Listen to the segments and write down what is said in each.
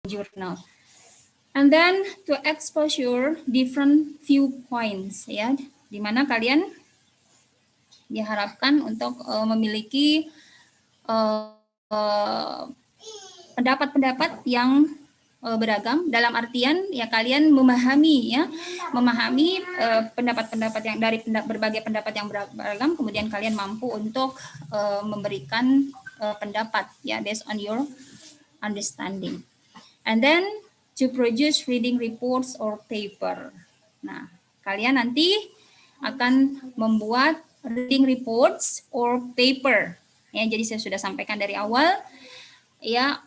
journal. And then to expose your different viewpoints, ya, di mana kalian diharapkan untuk memiliki pendapat-pendapat yang beragam, dalam artian ya kalian memahami pendapat-pendapat yang dari berbagai pendapat yang beragam, kemudian kalian mampu untuk memberikan pendapat ya based on your understanding. And then to produce reading reports or paper. Nah, kalian nanti akan membuat reading reports or paper. Ya, jadi saya sudah sampaikan dari awal ya,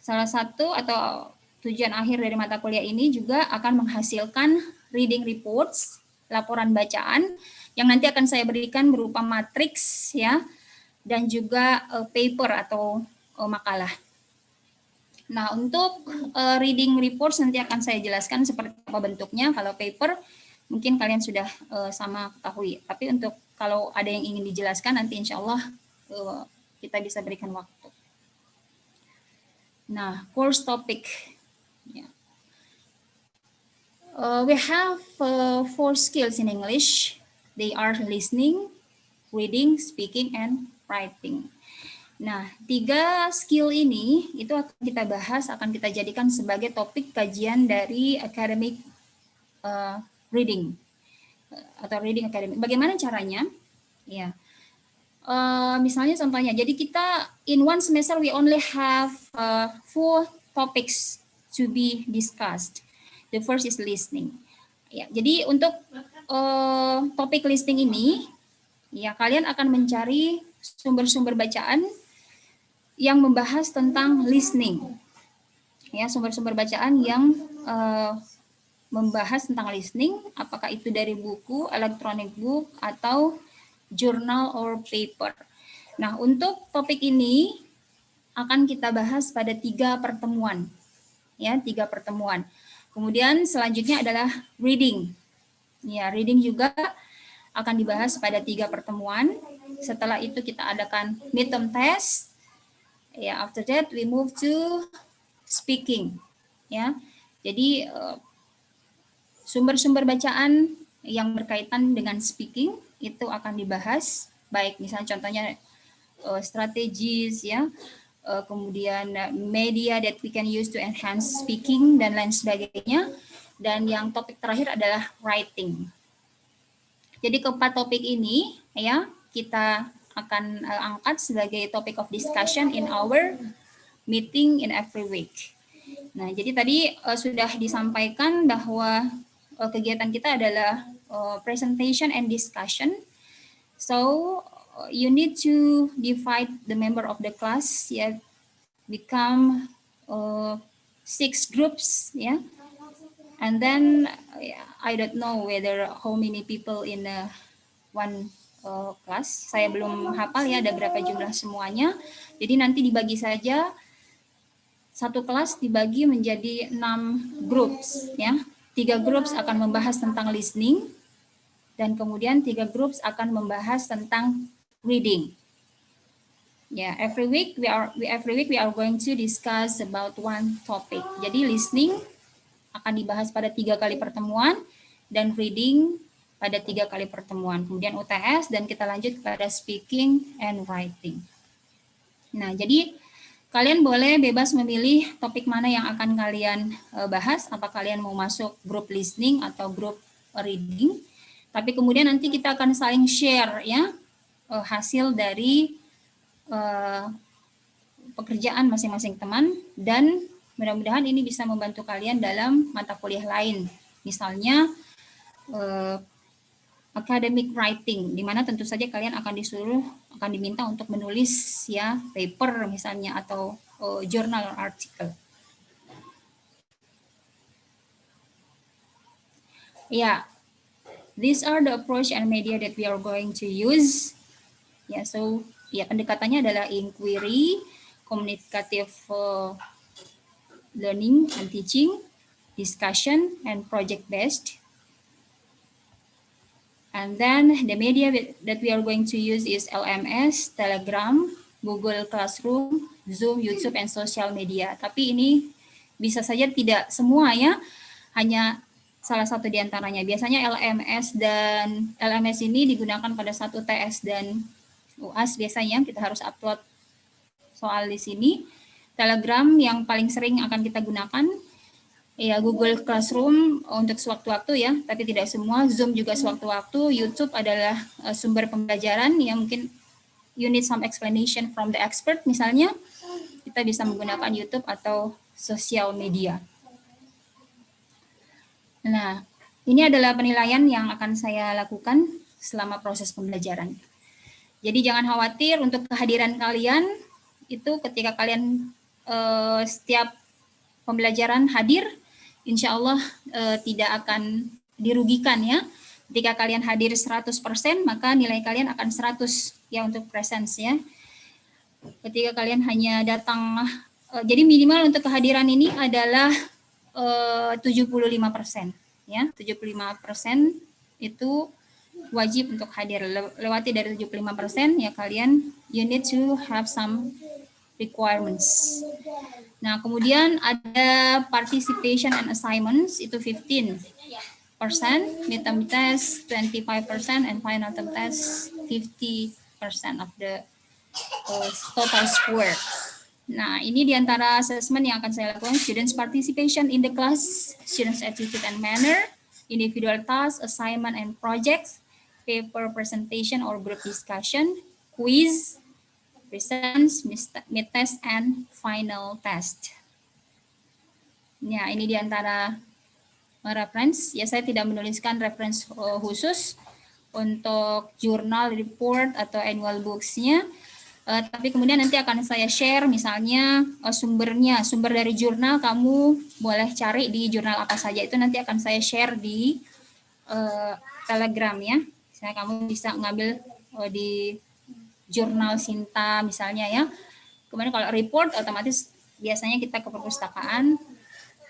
salah satu atau tujuan akhir dari mata kuliah ini juga akan menghasilkan reading reports, laporan bacaan yang nanti akan saya berikan berupa matriks ya, dan juga paper atau makalah. Nah, untuk reading reports nanti akan saya jelaskan seperti apa bentuknya. Kalau paper mungkin kalian sudah sama ketahui. Tapi untuk kalau ada yang ingin dijelaskan nanti insya Allah kita bisa berikan waktu. Nah, course topic. Yeah. We have 4 skills in English. They are listening, reading, speaking, and writing. Nah, 3 skill ini itu akan kita bahas, akan kita jadikan sebagai topik kajian dari academic reading atau reading academic. Bagaimana caranya? Ya, misalnya contohnya, jadi kita in one semester we only have 4 topics to be discussed. The first is listening. Ya, jadi untuk topik listening ini, ya kalian akan mencari sumber-sumber bacaan yang membahas tentang listening, ya sumber-sumber bacaan yang membahas tentang listening, apakah itu dari buku, electronic book, atau journal or paper. Nah, untuk topik ini akan kita bahas pada 3 pertemuan, ya 3 pertemuan. Kemudian selanjutnya adalah reading, ya reading juga akan dibahas pada 3 pertemuan. Setelah itu kita adakan midterm test. Ya, after that we move to speaking. Ya, jadi sumber-sumber bacaan yang berkaitan dengan speaking itu akan dibahas, baik misalnya contohnya strategies, ya, kemudian media that we can use to enhance speaking dan lain sebagainya. Dan yang topik terakhir adalah writing. Jadi keempat topik ini ya kita akan angkat sebagai topic of discussion in our meeting in every week. Nah, jadi tadi sudah disampaikan bahwa kegiatan kita adalah presentation and discussion. So you need to divide the member of the class, ya, become 6 groups, ya. And then I don't know whether how many people in one kelas, saya belum hafal ya ada berapa jumlah semuanya. Jadi nanti dibagi saja, satu kelas dibagi menjadi 6 groups, ya. 3 groups akan membahas tentang listening dan kemudian 3 groups akan membahas tentang reading. Ya, every week we are going to discuss about one topic. Jadi listening akan dibahas pada 3 kali pertemuan dan reading pada 3 kali pertemuan, kemudian UTS, dan kita lanjut pada speaking and writing. Nah, jadi kalian boleh bebas memilih topik mana yang akan kalian bahas, apa kalian mau masuk grup listening atau grup reading, tapi kemudian nanti kita akan saling share ya hasil dari pekerjaan masing-masing teman, dan mudah-mudahan ini bisa membantu kalian dalam mata kuliah lain, misalnya academic writing, di mana tentu saja kalian akan diminta untuk menulis ya paper misalnya atau journal article. Ya, these are the approach and media that we are going to use. Ya, so ya pendekatannya adalah inquiry, communicative learning and teaching, discussion, and project based. And then the media that we are going to use is LMS, Telegram, Google Classroom, Zoom, YouTube, and social media. Tapi ini bisa saja tidak semua ya, hanya salah satu di antaranya. Biasanya LMS dan LMS ini digunakan pada satu UTS dan UAS biasanya kita harus upload soal di sini. Telegram yang paling sering akan kita gunakan ya Google Classroom untuk sewaktu-waktu ya, tapi tidak semua. Zoom juga sewaktu-waktu. YouTube adalah sumber pembelajaran yang mungkin you need some explanation from the expert misalnya, kita bisa menggunakan YouTube atau sosial media. Nah, ini adalah penilaian yang akan saya lakukan selama proses pembelajaran. Jadi jangan khawatir untuk kehadiran kalian, itu ketika kalian setiap pembelajaran hadir, insya Allah tidak akan dirugikan ya. Jika kalian hadir 100%, maka nilai kalian akan 100 ya untuk presence ya. Ketika kalian hanya datang, jadi minimal untuk kehadiran ini adalah 75% ya, 75% itu wajib untuk hadir. Lewati dari 75% ya kalian you need to have some requirements. Nah, kemudian ada participation and assignments itu 15%, midterm test 25%, and final term test 50% of the total score. Nah, ini diantara assessment yang akan saya lakukan: students participation in the class, students attitude and manner, individual task, assignment and projects, paper presentation or group discussion, quiz, presents, mid test, and final test. Ya, ini diantara reference. Ya, saya tidak menuliskan reference khusus untuk jurnal, report, atau annual books-nya. Tapi kemudian nanti akan saya share misalnya sumbernya, sumber dari jurnal kamu boleh cari di jurnal apa saja, itu nanti akan saya share di Telegram ya. Misalnya kamu bisa ngambil di jurnal Sinta misalnya ya. Kemudian kalau report otomatis biasanya kita ke perpustakaan,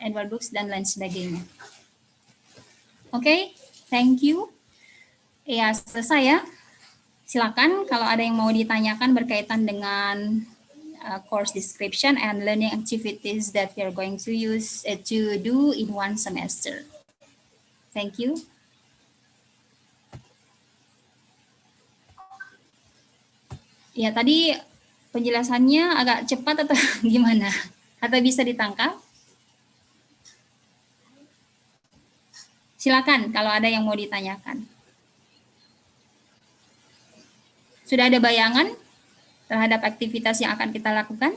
annual books, dan lain sebagainya. Oke, thank you. Ya, selesai ya. Silakan kalau ada yang mau ditanyakan berkaitan dengan course description and learning activities that we are going to use to do in one semester. Thank you. Ya, tadi penjelasannya agak cepat atau gimana? Atau bisa ditangkap? Silakan kalau ada yang mau ditanyakan. Sudah ada bayangan terhadap aktivitas yang akan kita lakukan?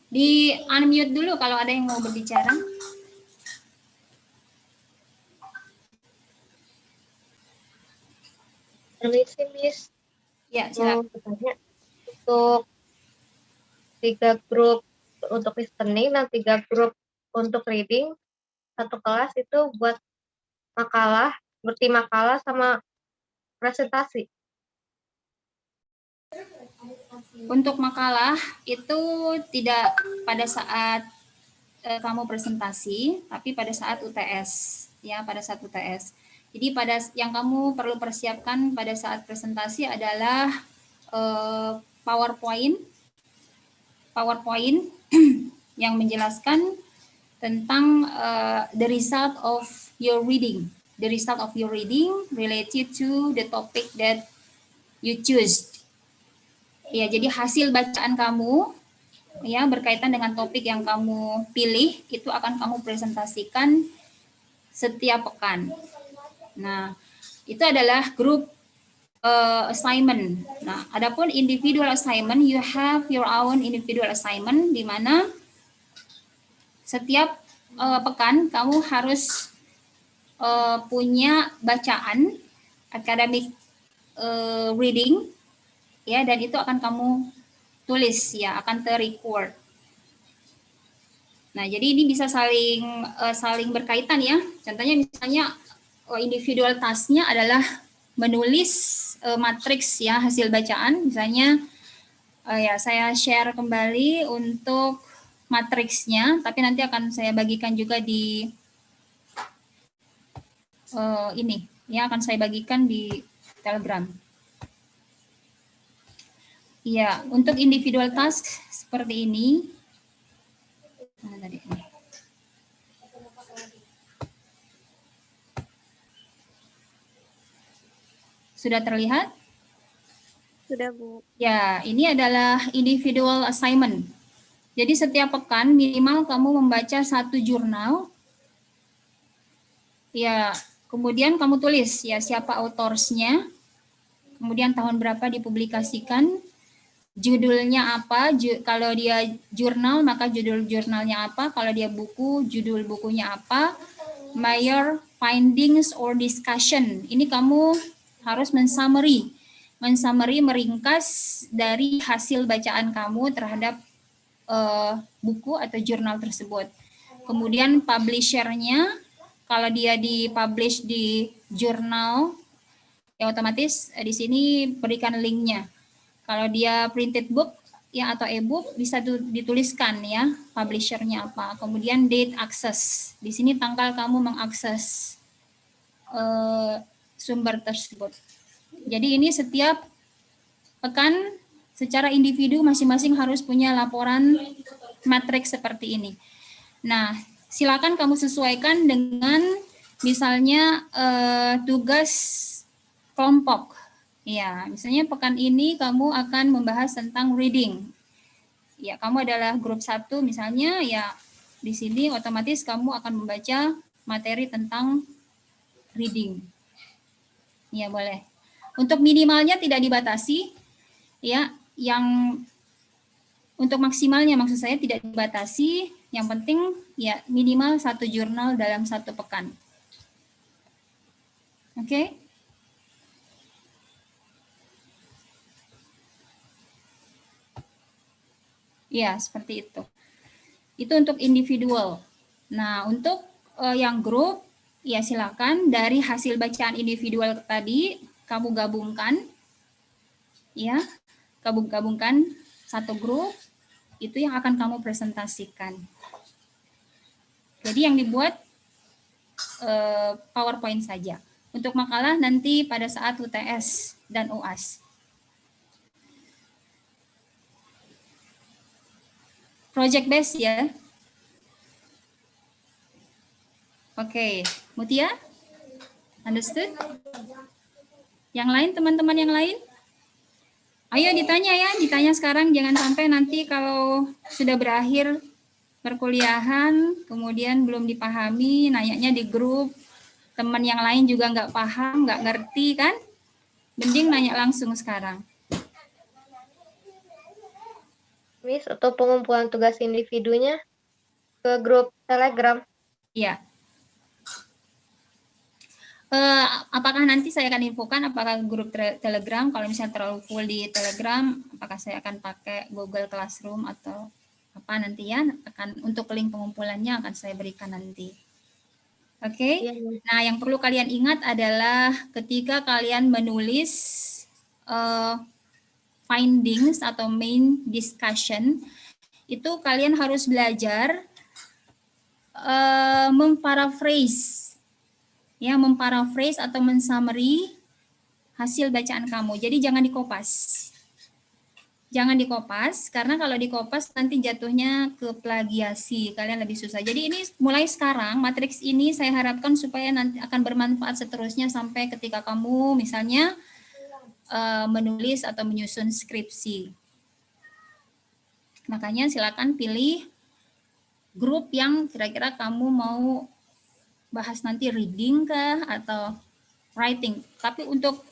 Di unmute dulu kalau ada yang mau berbicara. Permisi, Miss. Ya, silakan. Mau bertanya untuk 3 grup untuk listening dan 3 grup untuk reading, satu kelas itu buat makalah, seperti makalah sama presentasi. Untuk makalah itu tidak pada saat kamu presentasi, tapi pada saat UTS ya, pada saat UTS. Jadi pada yang kamu perlu persiapkan pada saat presentasi adalah PowerPoint yang menjelaskan tentang the result of your reading related to the topic that you choose. Ya, jadi hasil bacaan kamu ya berkaitan dengan topik yang kamu pilih itu akan kamu presentasikan setiap pekan. Nah, itu adalah grup assignment. Nah, adapun individual assignment, you have your own individual assignment di mana setiap pekan kamu harus punya bacaan academic reading ya, dan itu akan kamu tulis ya, akan ter-record. Nah, jadi ini bisa saling berkaitan ya. Contohnya misalnya individual task-nya adalah menulis matriks ya, hasil bacaan. Misalnya ya saya share kembali untuk matriksnya, tapi nanti akan saya bagikan juga di ini ya akan saya bagikan di Telegram. Ya, untuk individual task seperti ini. Mana tadi? Sudah terlihat? Sudah, Bu. Ya, ini adalah individual assignment. Jadi setiap pekan minimal kamu membaca 1 jurnal. Ya, kemudian kamu tulis ya siapa autorsnya, kemudian tahun berapa dipublikasikan, judulnya apa, kalau dia jurnal maka judul jurnalnya apa, kalau dia buku judul bukunya apa, major findings or discussion. Ini kamu harus mensummary meringkas dari hasil bacaan kamu terhadap buku atau jurnal tersebut. Kemudian publishernya, kalau dia dipublish di jurnal, ya otomatis di sini berikan linknya. Kalau dia printed book ya atau e-book bisa dituliskan ya publishernya apa. Kemudian date access. Di sini tanggal kamu mengakses sumber tersebut. Jadi ini setiap pekan secara individu masing-masing harus punya laporan matriks seperti ini. Nah, silakan kamu sesuaikan dengan misalnya tugas kelompok. Ya, misalnya pekan ini kamu akan membahas tentang reading. Ya, kamu adalah grup 1 misalnya, ya di sini otomatis kamu akan membaca materi tentang reading. Ya, boleh. Untuk minimalnya tidak dibatasi, ya, yang untuk maksimalnya maksud saya tidak dibatasi, yang penting ya minimal 1 jurnal dalam 1 pekan. Oke? Ya, seperti itu. Itu untuk individual. Nah, untuk yang grup, ya silakan dari hasil bacaan individual tadi kamu gabungkan, ya, gabungkan 1 grup, itu yang akan kamu presentasikan. Jadi yang dibuat PowerPoint saja. Untuk makalah nanti pada saat UTS dan UAS. Project based ya. Oke, Mutia? Understood? Yang lain, teman-teman yang lain? Ayo ditanya ya, ditanya sekarang, jangan sampai nanti kalau sudah berakhir perkuliahan, kemudian belum dipahami, nanyanya di grup, teman yang lain juga nggak paham, nggak ngerti kan? Mending nanya langsung sekarang. Miss, untuk pengumpulan tugas individunya ke grup Telegram. Iya. Apakah nanti saya akan infokan apakah grup Telegram, kalau misalnya terlalu full di Telegram, apakah saya akan pakai Google Classroom atau apa nanti ya, akan untuk link pengumpulannya akan saya berikan nanti. Oke. Iya. Nah, yang perlu kalian ingat adalah ketika kalian menulis findings atau main discussion, itu kalian harus belajar memparaphrase, ya, memparaphrase atau mensummary hasil bacaan kamu. Jadi jangan dikopas. Jangan dikopas, karena kalau dikopas nanti jatuhnya ke plagiasi, kalian lebih susah. Jadi ini mulai sekarang, matriks ini saya harapkan supaya nanti akan bermanfaat seterusnya sampai ketika kamu misalnya menulis atau menyusun skripsi. Makanya silakan pilih grup yang kira-kira kamu mau bahas nanti reading kah atau writing. Tapi untuk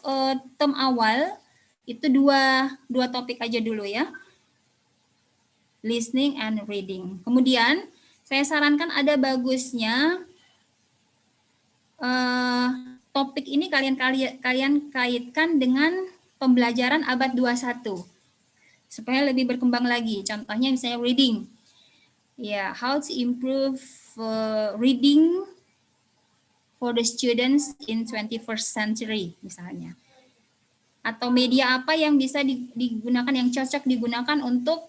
term awal itu dua topik aja dulu ya. Listening and reading. Kemudian saya sarankan ada bagusnya topik ini kalian kaitkan dengan pembelajaran abad 21 supaya lebih berkembang lagi. Contohnya misalnya reading. Ya, how to improve reading for the students in 21st century misalnya. Atau media apa yang bisa digunakan, yang cocok digunakan untuk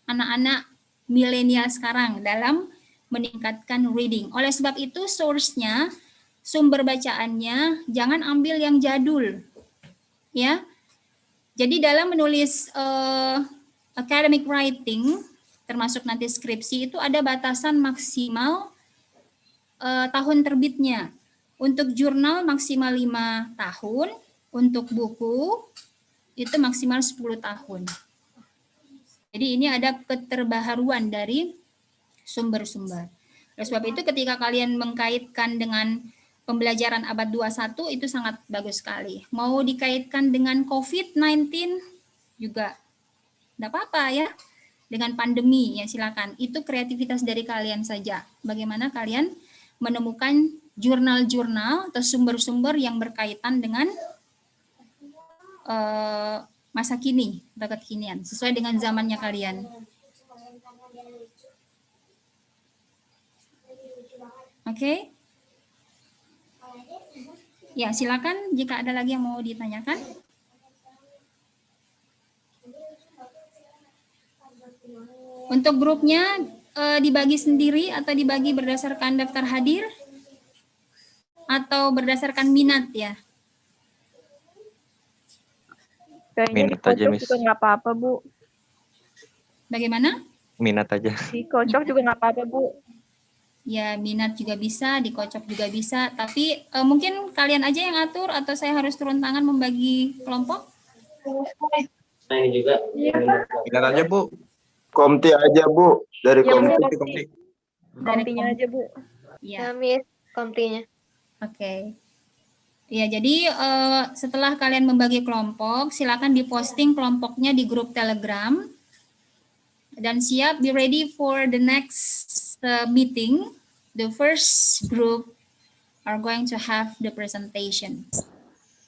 anak-anak milenial sekarang dalam meningkatkan reading. Oleh sebab itu source-nya sumber bacaannya jangan ambil yang jadul, ya. Jadi dalam menulis academic writing, termasuk nanti skripsi, itu ada batasan maksimal tahun terbitnya. Untuk jurnal maksimal 5 tahun, untuk buku itu maksimal 10 tahun. Jadi ini ada keterbaharuan dari sumber-sumber. Oleh sebab itu ketika kalian mengkaitkan dengan pembelajaran abad 21 itu sangat bagus sekali. Mau dikaitkan dengan COVID-19 juga enggak apa-apa ya. Dengan pandemi ya silakan. Itu kreativitas dari kalian saja. Bagaimana kalian menemukan jurnal-jurnal atau sumber-sumber yang berkaitan dengan masa kini atau kekinian sesuai dengan zamannya kalian. Oke. Ya, silakan jika ada lagi yang mau ditanyakan. Untuk grupnya dibagi sendiri atau dibagi berdasarkan daftar hadir atau berdasarkan minat ya? Kayaknya Minat aja, dikocok Miss. juga nggak apa-apa, Bu. Bagaimana? Minat aja. Dikocok juga nggak apa-apa, Bu. Ya, minat juga bisa, dikocok juga bisa. Tapi mungkin kalian aja yang atur atau saya harus turun tangan membagi kelompok? Nah ini juga. Minat aja, Bu. Komti aja, Bu. Dari Ya, Bu, komti. komti. Komtinya aja, Bu. Ya, Ya, Miss, komtinya. oke. Ya, jadi setelah kalian membagi kelompok, silakan diposting kelompoknya di grup Telegram. Dan siap, be ready for the next meeting. The first group are going to have the presentation.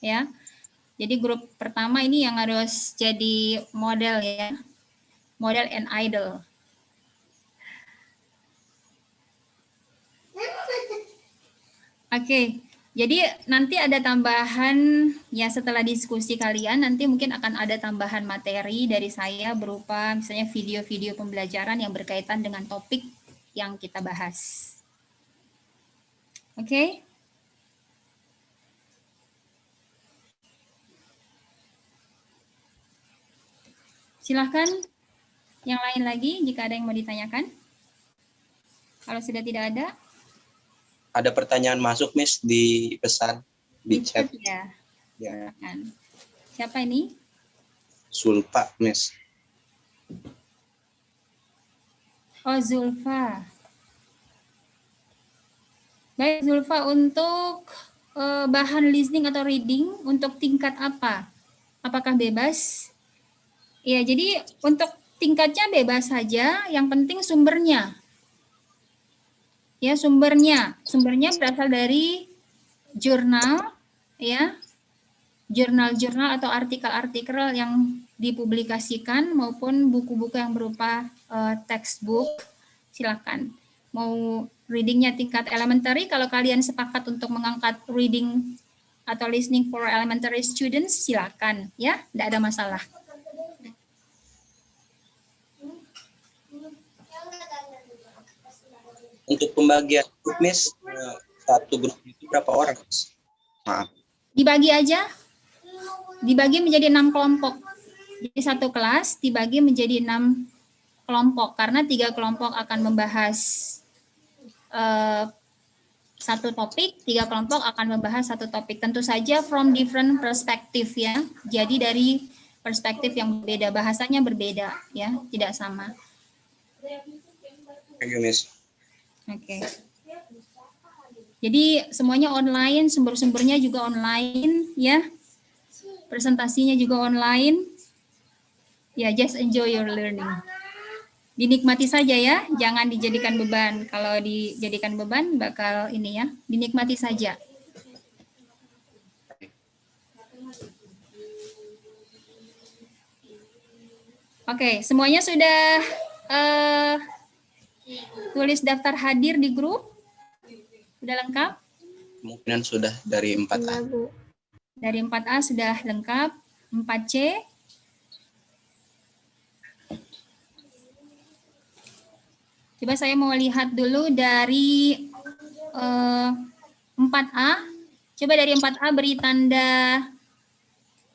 Ya, jadi grup pertama ini yang harus jadi model ya, model and idol. Oke, jadi nanti ada tambahan ya setelah diskusi kalian nanti mungkin akan ada tambahan materi dari saya berupa misalnya video-video pembelajaran yang berkaitan dengan topik yang kita bahas. Oke? Silahkan yang lain lagi jika ada yang mau ditanyakan. Kalau sudah tidak ada, Ada pertanyaan masuk, Miss, di pesan di chat. ya. Ya. Silakan. Siapa ini? Sulpa, Miss. Oh, Zulfa. Baik, Zulfa, untuk bahan listening atau reading untuk tingkat apa? Apakah bebas? Ya, jadi untuk tingkatnya bebas saja, yang penting sumbernya. Ya, sumbernya berasal dari jurnal, ya, jurnal-jurnal atau artikel-artikel yang dipublikasikan maupun buku-buku yang berupa textbook. Silakan. Mau readingnya tingkat elementary, kalau kalian sepakat untuk mengangkat reading atau listening for elementary students, silakan, ya, tidak ada masalah. Untuk pembagian grup, Miss, satu grup itu berapa orang, Miss? Maaf. Dibagi aja, dibagi menjadi 6 kelompok. Jadi satu kelas dibagi menjadi 6 kelompok, karena 3 kelompok akan membahas satu topik, 3 kelompok akan membahas satu topik. Tentu saja from different perspective ya. Jadi dari perspektif yang berbeda, bahasanya berbeda ya, tidak sama. Thank you, Miss. Oke. Jadi semuanya online, sumber-sumbernya juga online ya. Presentasinya juga online. Ya, just enjoy your learning. Dinikmati saja ya, jangan dijadikan beban. Kalau dijadikan beban bakal ini ya, dinikmati saja. Oke, semuanya sudah tulis daftar hadir di grup? Sudah lengkap? Kemungkinan sudah dari 4A. Iya, Bu. Dari 4A sudah lengkap. 4C? Coba saya mau lihat dulu dari 4A. Coba dari 4A beri tanda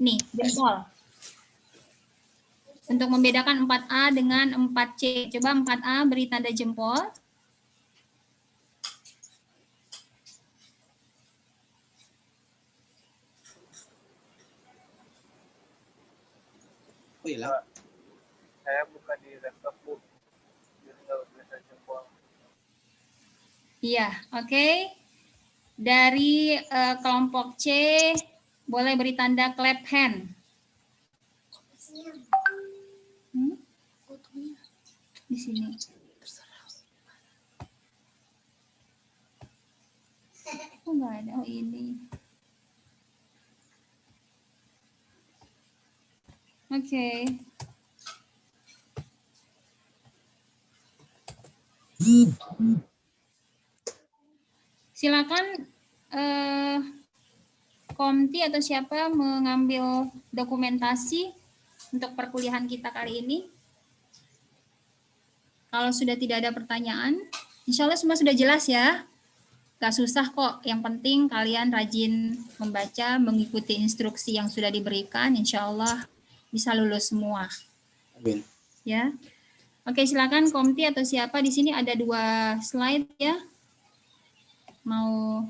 nih, jempol. Untuk membedakan 4A dengan 4C. Coba 4A beri tanda jempol. Oh hilang. Saya buka di laptop, Bu. Jadi nggak bisa jempol. Iya, oke. Dari kelompok C, boleh beri tanda clap hand. Di sini. Oh, nggak ada. Oh, ini. Oke. Silakan Komti atau siapa mengambil dokumentasi untuk perkuliahan kita kali ini. Kalau sudah tidak ada pertanyaan, insya Allah semua sudah jelas ya. Gak susah kok, yang penting kalian rajin membaca, mengikuti instruksi yang sudah diberikan, insya Allah bisa lulus semua. Amin. Ya, oke silakan Komti atau siapa di sini ada 2 slide ya. Mau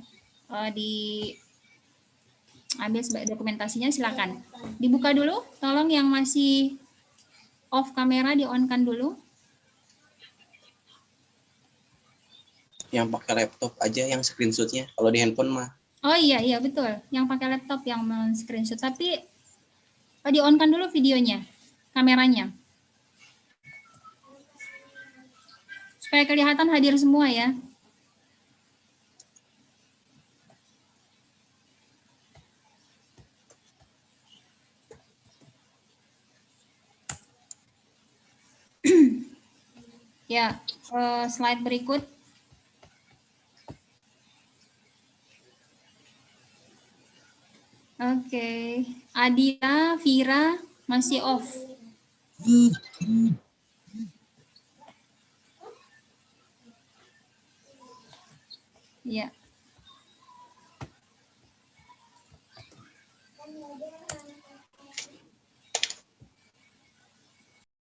diambil sebagai dokumentasinya silakan. Dibuka dulu, tolong yang masih off kamera di-on-kan dulu. Yang pakai laptop aja yang screenshotnya. Kalau di handphone mah. Oh iya betul, yang pakai laptop yang men-screenshot, tapi di-on-kan dulu videonya, kameranya. Supaya kelihatan hadir semua ya. Ya, slide berikut. Oke, Adita, Vira masih off. Ya.